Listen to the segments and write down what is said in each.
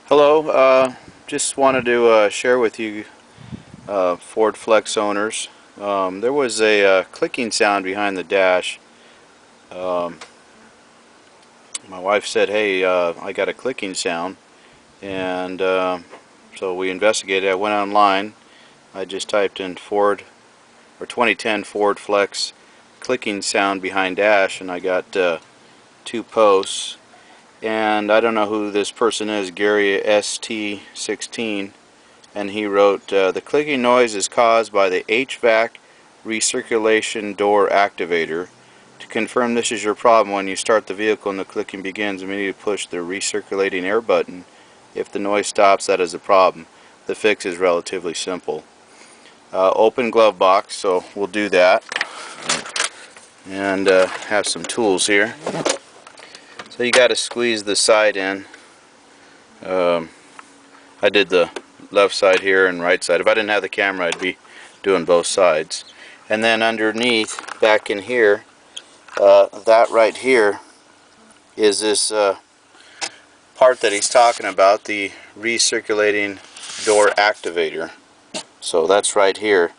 Hello, just wanted to share with you Ford Flex owners. There was a clicking sound behind the dash. My wife said, hey, I got a clicking sound, and so we investigated. I went online. I just typed in Ford or 2010 Ford Flex clicking sound behind dash, and I got two posts. And I don't know who this person is, Gary ST16, and he wrote, the clicking noise is caused by the HVAC Recirculation Door Activator. To confirm this is your problem, when you start the vehicle and the clicking begins, immediately push the recirculating air button. If the noise stops, that is a problem. The fix is relatively simple. Open glove box, so we'll do that. And have some tools here. So you got to squeeze the side in. I did the left side here and right side. If I didn't have the camera, I'd be doing both sides. And then underneath, back in here, that right here is this part that he's talking about, the recirculating door activator. So that's right here.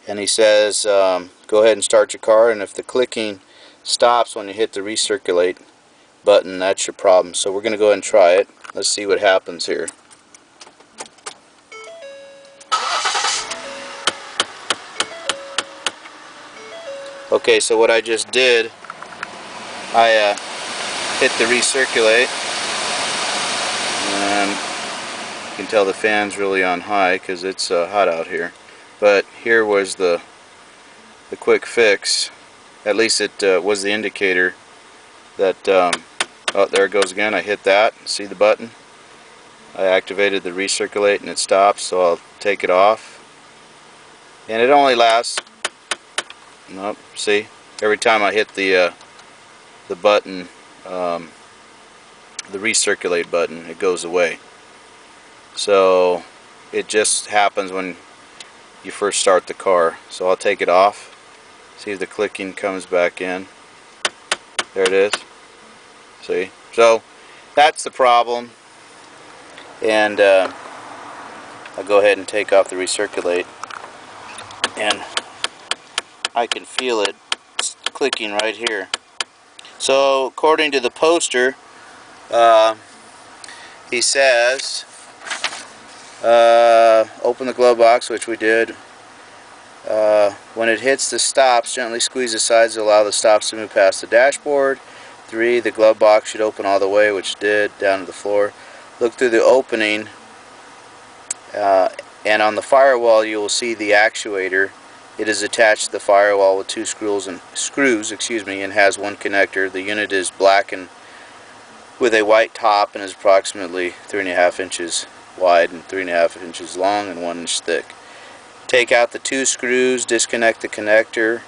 And he says, go ahead and start your car, and if the clicking stops when you hit the recirculate button, that's your problem. So we're going to go ahead and try it. Let's see what happens here. Okay, so what I just did, I hit the recirculate, and you can tell the fan's really on high because it's hot out here. But here was the quick fix. At least it was the indicator that oh, there it goes again. I hit that. See the button? I activated the recirculate and it stops, so I'll take it off. And it only lasts, nope, see? Every time I hit the button, the recirculate button, it goes away. So it just happens when you first start the car. So I'll take it off. See if the clicking comes back in. There it is. See? So that's the problem. And I'll go ahead and take off the recirculate, and I can feel it clicking right here. So according to the poster, he says open the glove box, which we did. When it hits the stops, gently squeeze the sides to allow the stops to move past the dashboard. 3. The glove box should open all the way, which it did, down to the floor. Look through the opening, and on the firewall you will see the actuator. It is attached to the firewall with two screws and has one connector. The unit is black and with a white top and is approximately 3.5 inches wide and 3.5 inches long and 1 inch thick. Take out the two screws, disconnect the connector,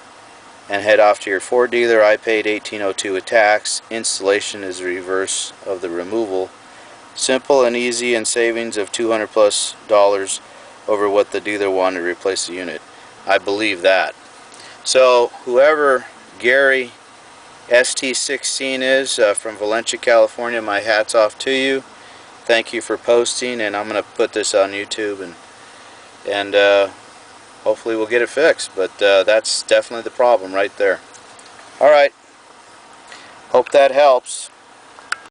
and head off to your Ford dealer. I paid $18.02 with tax. Installation is the reverse of the removal. Simple and easy, and savings of $200+ over what the dealer wanted to replace the unit. I believe that. So whoever Gary ST16 is from Valencia, California, my hat's off to you. Thank you for posting, and I'm going to put this on YouTube, and hopefully we'll get it fixed. But that's definitely the problem right there. Alright, hope that helps.